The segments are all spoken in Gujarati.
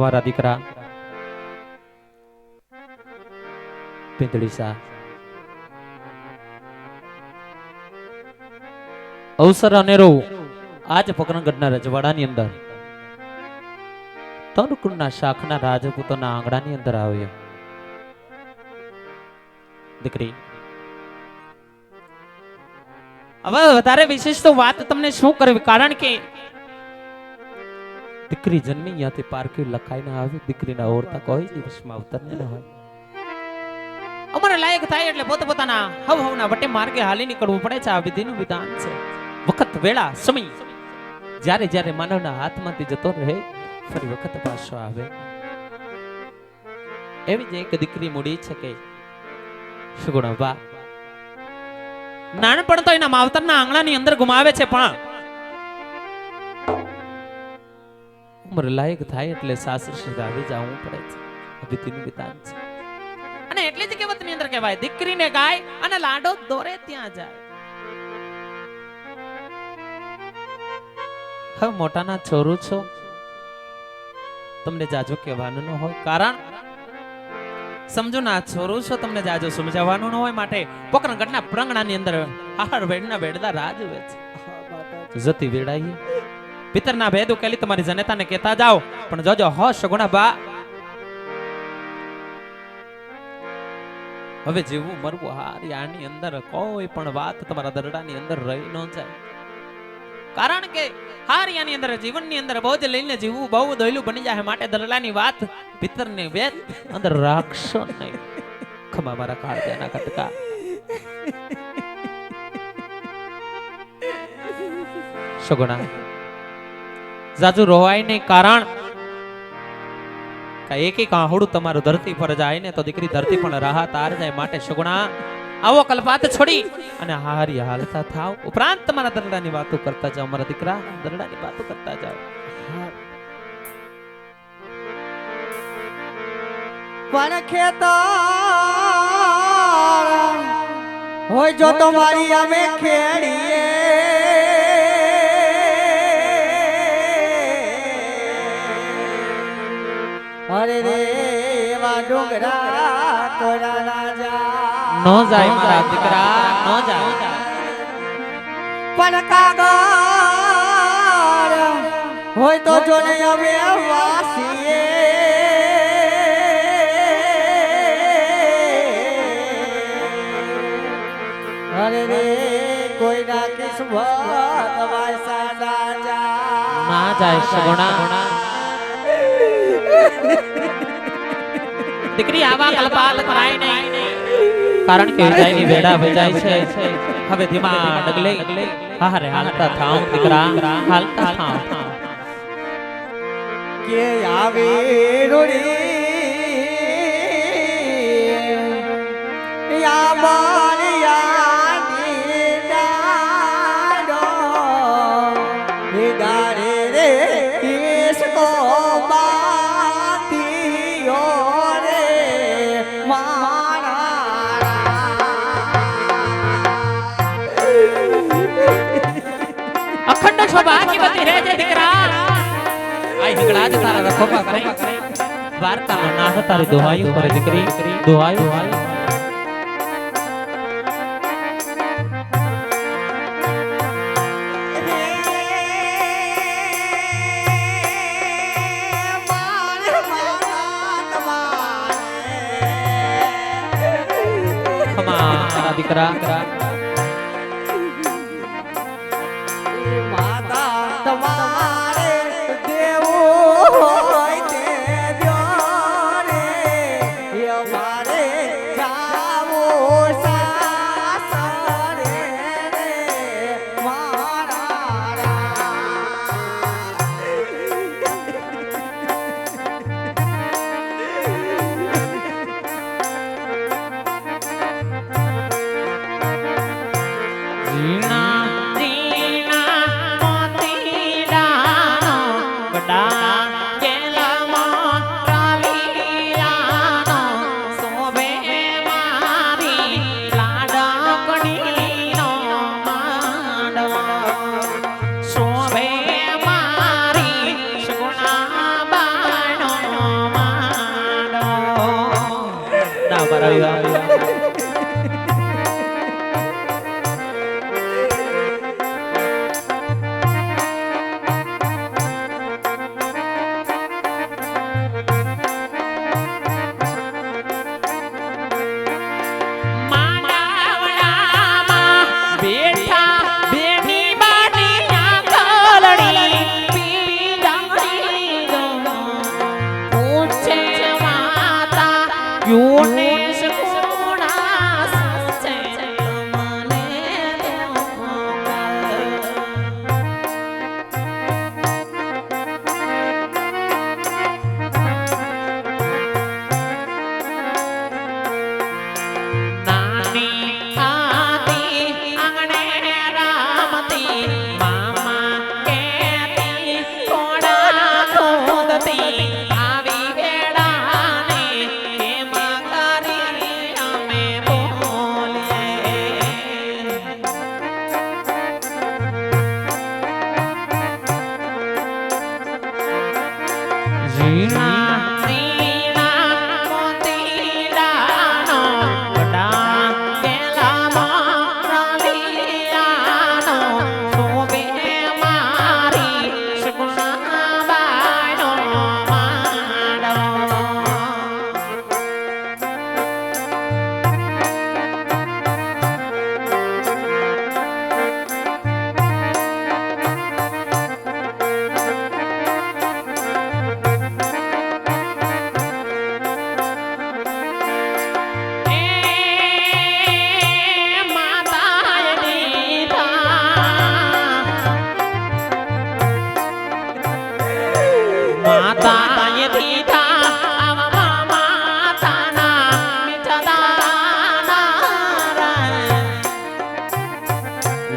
મારા દીકરા પિંતળી સા અવસર અનેરો આજ પકરણગઢના રજવાડાની અંદર તનકુળના શાખના રાજપૂતોના આંગણાની અંદર આવ્યો. દીકરી હવે વધારે વિશેષ તો વાત તમને શું કરવી, કારણ કે દીકરી જન્મી ત્યાંથી પારકી લખાઈને આવી. દીકરીના ઓરતા કોઈ દિવસમાં અવતરને ન હોય. અમારે લાયક થાય એટલે પોતાના હવના વટે માર્ગે હાલી નીકળવું પડે છે. આ વિધિનું વિધાન છે. વખત વેળા સમય જ્યારે જ્યારે માનવના હાથમાંથી જતો રહે ફરી વખત પાછો આવે. એવી જ એક દીકરી મૂડી છે કે સુગુણબા નાનપણ તો એના માવતરના આંગણાની અંદર ગુમાવે છે, પણ ઉંમર લાયક થાય એટલે સાસર સુધી આવી જવું પડે છે. વિધિનું વિધાન છે. અને એટલી જ કહેવતની અંદર કહેવાય, દીકરીને ગાય અને લાડો દોરે ત્યાં જાય. હવે મોટાના છોરું છો, તમને જાજો કહેવાનું ન હોય, કારણ સમજો ના છોરું છો, તમને જાજો સમજાવવાનું ન હોય. માટે પોકરણગઢના પ્રાંગણાની અંદર આહાર વેડના વેડદા રાજ હોય છે. જતી વેડાઈ પિતરના ભેદ ઉકેલી તમારી જનતાને કહેતા જાઓ, પણ જોજો હો સગુણા બા, હવે જેવું મરવું હારી આની અંદર કોઈ પણ વાત તમારા દરડાની અંદર રહી ન જાય. કારણ કે હારિયાની અંદર જીવનની અંદર બોજ લઈને જીવવું બહુ દોયલું બની જાય. માટે દરડાની વાત પિતરને વેદ અંદર રાખશો નહીં. ખમા મારા કાળજાના કટકા. સગુણા જાજુ રોવાય નહીં, કારણ એક એક આહુડું તમારું ધરતી પર જાય ને તો દીકરી ધરતી પણ રાહત આર જાય. માટે સગુણા આવો કલ્પાત છોડી અને હારી હાલતા થાવ. ઉપરાંત તમારા દરડાની વાતો કરતા જાઓ. મારા દીકરા દરડાની વાતો કરતા જાઓ. પણ ખેતર હોય જો તમારી અમે ખેડીએ, અરે રે એવા ડુંગરા તોરા રાજા નો જાય મારા દીકરા, નો જાય. પણ કાગળ હોય તો જોને અમે વાસીએ, અરે રે કોઈ ના કિસ્મત વાસા ના જાય સગુણા. દીકરી આવા કલ્પાલ કરાય નહીં, કારણ કે વિદાયની વેડા વેચાય છે. હવે ધીમા ડગલે હારે હાલતા થાવ દીકરા, હાલતા થાવ. કે આવે રોડી યા બારિયાની ડાડો હે ગારે રે ઇસકો બાતીઓ રે મારા. અખંડ શોભા કી બતી રહે છે દીકરા. આઈ હિંગળા જ તારા રખોપા કરે, વાર્તામાં ના તારી દોહાયું કરે દીકરી, દોહાયું. દીકરા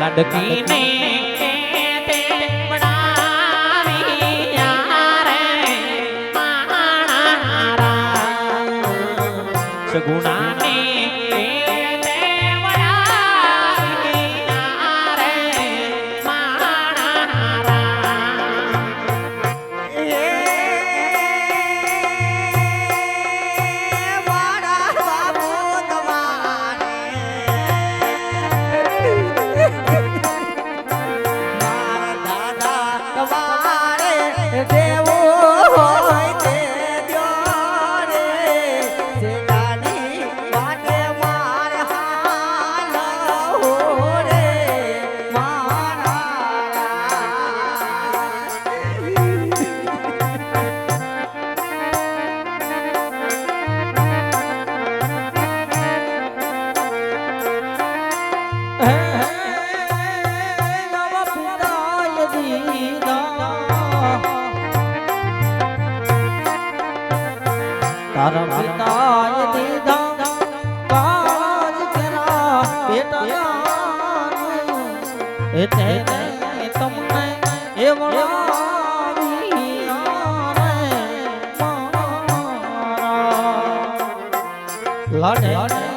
લડકીને તે બનાવ્યા રે માણારા સગુણાને તે બનાવ્યા રે માણારા મારા બાબુ તમારે મારા દાદા તમારે દેવું હોય તે દ્યો રે જેનાની વાટે મારે હાલવું રે મારા તારા પિતાએ દીધા કાજ કરા બેટા એ તેને તમને એ વળાવી રે મારા લાડે